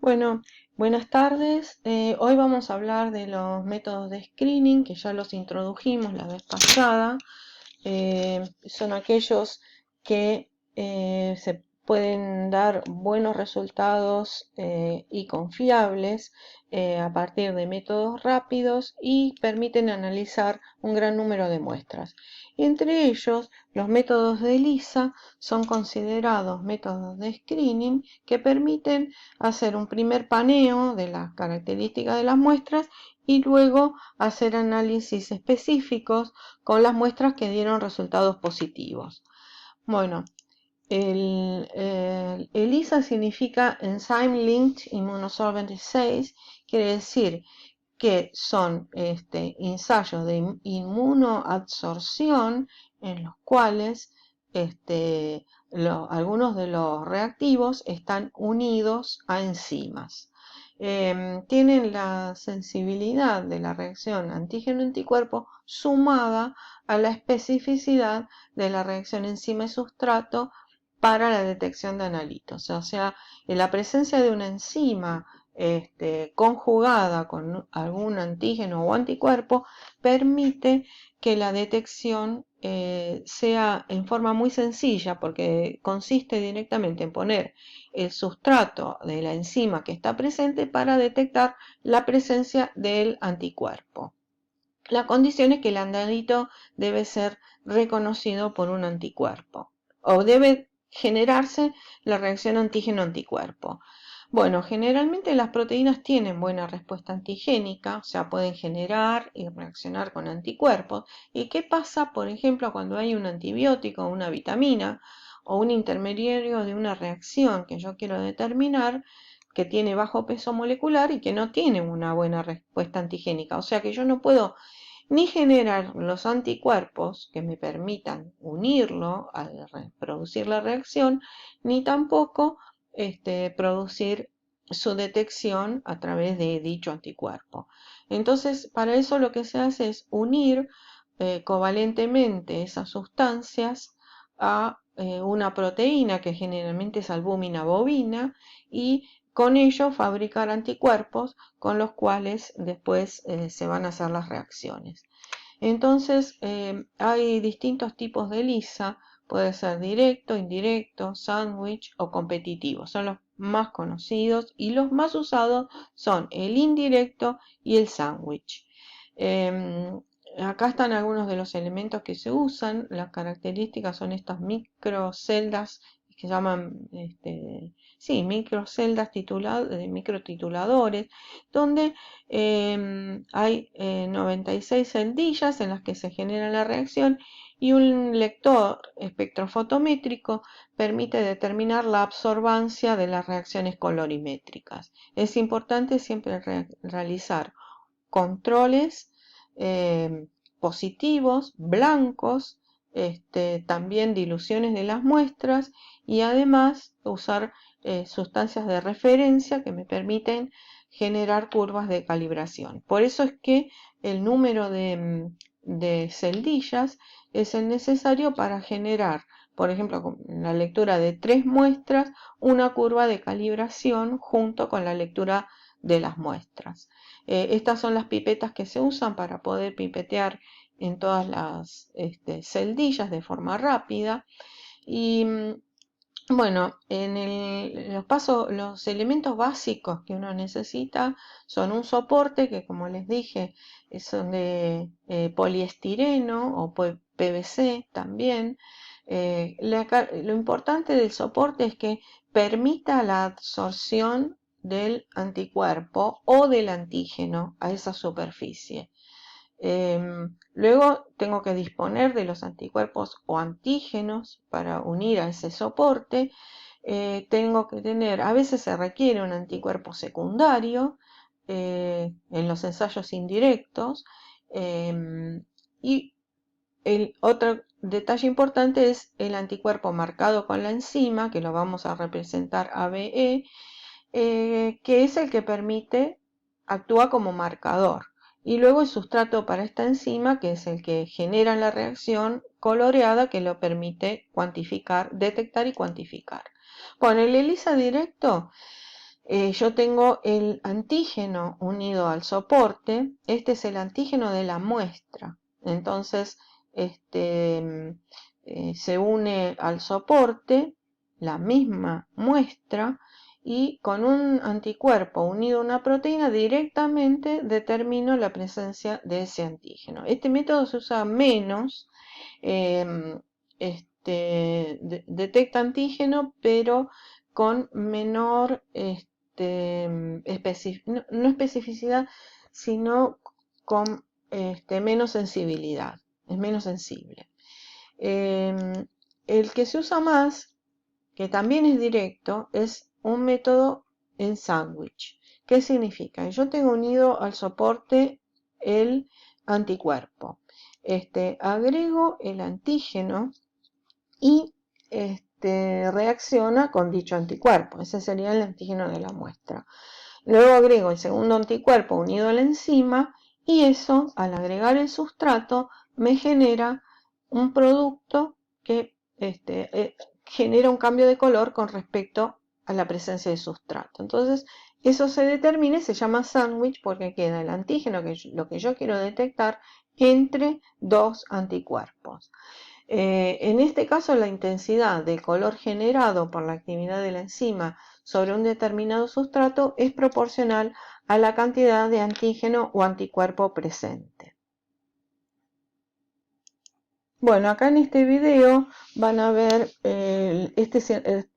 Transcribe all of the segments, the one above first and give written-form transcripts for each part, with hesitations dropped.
Bueno, buenas tardes. Hoy vamos a hablar de los métodos de screening que ya los introdujimos la vez pasada. Son aquellos que se pueden dar buenos resultados y confiables a partir de métodos rápidos y permiten analizar un gran número de muestras. Entre ellos, los métodos de ELISA son considerados métodos de screening que permiten hacer un primer paneo de las características de las muestras y luego hacer análisis específicos con las muestras que dieron resultados positivos. Bueno, el ELISA significa Enzyme Linked Immunosorbent Assays, quiere decir que son ensayos de inmunoabsorción en los cuales algunos de los reactivos están unidos a enzimas. Tienen la sensibilidad de la reacción antígeno-anticuerpo sumada a la especificidad de la reacción enzima y sustrato para la detección de analitos. O sea, en la presencia de una enzima conjugada con algún antígeno o anticuerpo permite que la detección sea en forma muy sencilla, porque consiste directamente en poner el sustrato de la enzima que está presente para detectar la presencia del anticuerpo. La condición es que el analito debe ser reconocido por un anticuerpo o debe generarse la reacción antígeno-anticuerpo. Bueno, generalmente las proteínas tienen buena respuesta antigénica, o sea, pueden generar y reaccionar con anticuerpos. ¿Y qué pasa, por ejemplo, cuando hay un antibiótico, una vitamina o un intermediario de una reacción que yo quiero determinar, que tiene bajo peso molecular y que no tiene una buena respuesta antigénica? O sea que yo no puedo ni generar los anticuerpos que me permitan unirlo al producir la reacción, ni tampoco producir su detección a través de dicho anticuerpo. Entonces, para eso lo que se hace es unir covalentemente esas sustancias a una proteína que generalmente es albúmina bovina y con ello fabricar anticuerpos con los cuales después se van a hacer las reacciones. Entonces, hay distintos tipos de ELISA, puede ser directo, indirecto, sándwich o competitivo. Son los más conocidos y los más usados son el indirecto y el sándwich. Acá están algunos de los elementos que se usan. Las características son estas microceldas que se llaman microceldas microtituladores, donde hay 96 celdillas en las que se genera la reacción y un lector espectrofotométrico permite determinar la absorbancia de las reacciones colorimétricas. Es importante siempre realizar controles positivos, blancos, también diluciones de las muestras y además usar sustancias de referencia que me permiten generar curvas de calibración. Por eso es que el número de celdillas es el necesario para generar, por ejemplo, con la lectura de 3 muestras, una curva de calibración junto con la lectura de las muestras. Estas son las pipetas que se usan para poder pipetear en todas las celdillas de forma rápida. Y bueno, los elementos básicos que uno necesita son un soporte que, como les dije, son de poliestireno o PVC también. Lo importante del soporte es que permita la absorción del anticuerpo o del antígeno a esa superficie. Luego tengo que disponer de los anticuerpos o antígenos para unir a ese soporte. Tengo que tener, a veces se requiere un anticuerpo secundario en los ensayos indirectos. Y el otro detalle importante es el anticuerpo marcado con la enzima, que lo vamos a representar ABE, que es el que actúa como marcador. Y luego el sustrato para esta enzima, que es el que genera la reacción coloreada, que lo permite cuantificar, detectar y cuantificar. Bueno, el ELISA directo yo tengo el antígeno unido al soporte. Este es el antígeno de la muestra. Entonces, se une al soporte la misma muestra y con un anticuerpo unido a una proteína directamente determino la presencia de ese antígeno. Este método se usa menos, detecta antígeno, pero con menor no especificidad, sino con menos sensibilidad, es menos sensible. El que se usa más, que también es directo, es un método en sándwich. ¿Qué significa? Yo tengo unido al soporte el anticuerpo. Agrego el antígeno y reacciona con dicho anticuerpo. Ese sería el antígeno de la muestra. Luego agrego el segundo anticuerpo unido a la enzima y eso, al agregar el sustrato, me genera un producto que genera un cambio de color con respecto a la presencia de sustrato. Entonces, eso se determina y se llama sándwich porque queda el antígeno, que es lo que yo quiero detectar, entre dos anticuerpos. En este caso, la intensidad del color generado por la actividad de la enzima sobre un determinado sustrato es proporcional a la cantidad de antígeno o anticuerpo presente. Bueno, acá en este video van a ver,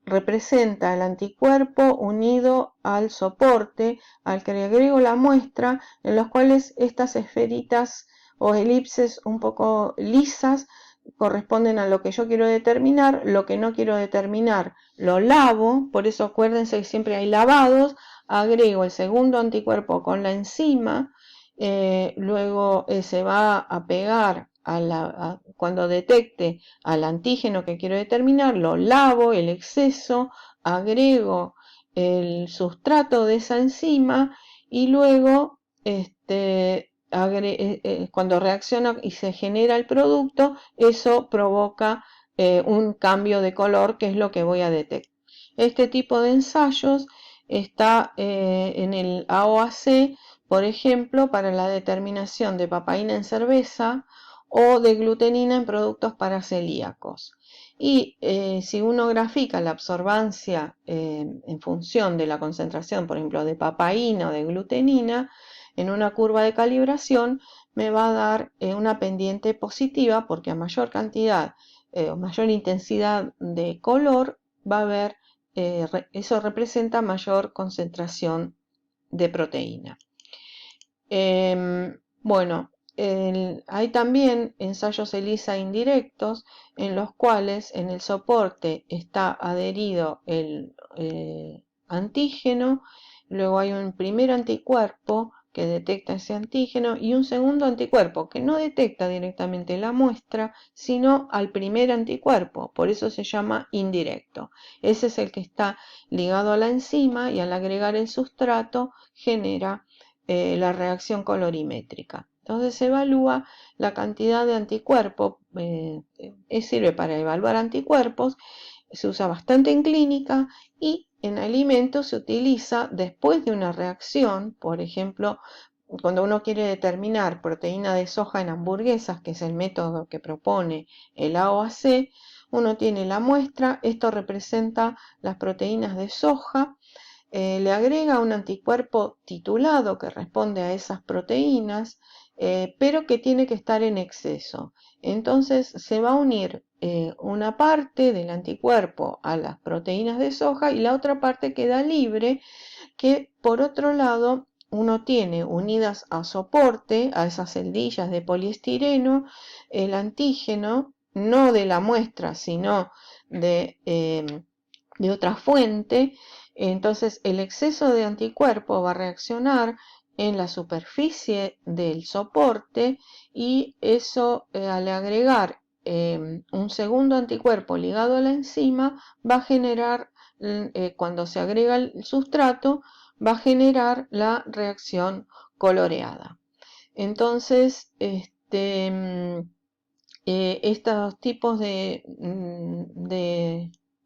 representa el anticuerpo unido al soporte al que le agrego la muestra, en los cuales estas esferitas o elipses un poco lisas corresponden a lo que yo quiero determinar. Lo que no quiero determinar lo lavo, por eso acuérdense que siempre hay lavados. Agrego el segundo anticuerpo con la enzima, luego se va a pegar cuando detecte al antígeno que quiero determinar, lo lavo, el exceso, agrego el sustrato de esa enzima y luego cuando reacciona y se genera el producto, eso provoca un cambio de color, que es lo que voy a detectar. Este tipo de ensayos está en el AOAC, por ejemplo, para la determinación de papaína en cerveza o de glutenina en productos para celíacos. Y si uno grafica la absorbancia en función de la concentración, por ejemplo, de papaína o de glutenina, en una curva de calibración me va a dar una pendiente positiva, porque a mayor cantidad o mayor intensidad de color va a haber, eso representa mayor concentración de proteína. Bueno, hay también ensayos ELISA indirectos en los cuales en el soporte está adherido el antígeno, luego hay un primer anticuerpo que detecta ese antígeno y un segundo anticuerpo que no detecta directamente la muestra, sino al primer anticuerpo, por eso se llama indirecto. Ese es el que está ligado a la enzima y al agregar el sustrato genera la reacción colorimétrica. Entonces se evalúa la cantidad de anticuerpos, sirve para evaluar anticuerpos, se usa bastante en clínica y en alimentos se utiliza después de una reacción. Por ejemplo, cuando uno quiere determinar proteína de soja en hamburguesas, que es el método que propone el AOAC, uno tiene la muestra, esto representa las proteínas de soja, le agrega un anticuerpo titulado que responde a esas proteínas, pero que tiene que estar en exceso. Entonces se va a unir una parte del anticuerpo a las proteínas de soja y la otra parte queda libre, que por otro lado uno tiene unidas a soporte, a esas celdillas de poliestireno, el antígeno, no de la muestra, sino de otra fuente. Entonces el exceso de anticuerpo va a reaccionar en la superficie del soporte y eso, al agregar un segundo anticuerpo ligado a la enzima, va a generar, cuando se agrega el sustrato, va a generar la reacción coloreada. Entonces, estos tipos de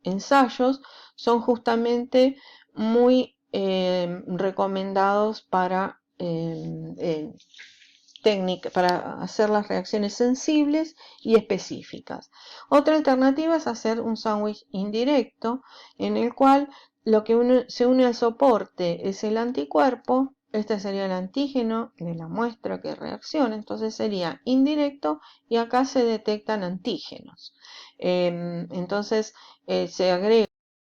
ensayos son justamente muy recomendados para para hacer las reacciones sensibles y específicas. Otra alternativa es hacer un sándwich indirecto, en el cual lo que se une al soporte es el anticuerpo. Este sería el antígeno de la muestra que reacciona, entonces sería indirecto y acá se detectan antígenos. Entonces se agrega